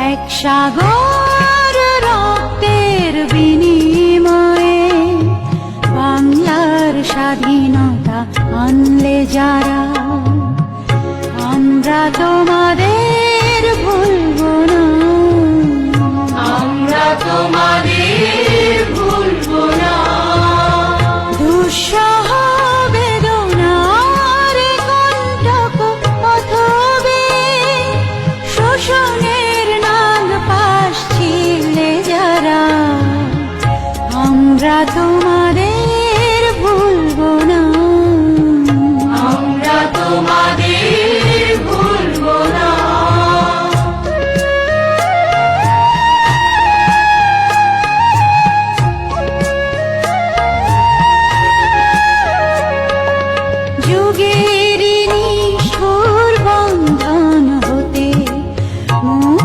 এক সাগর রক্তের বিনিময়ে বাংলার স্বাধীনতা আনলে যারা, আমরা তোমাদের ভুলবো না, আমরা তোমাদের ভুলবো না। দুঃসহ বেদনার কণ্টক পথবে শোষণের নাগ পাশ ছিলে যারা, আমরা তোমাদের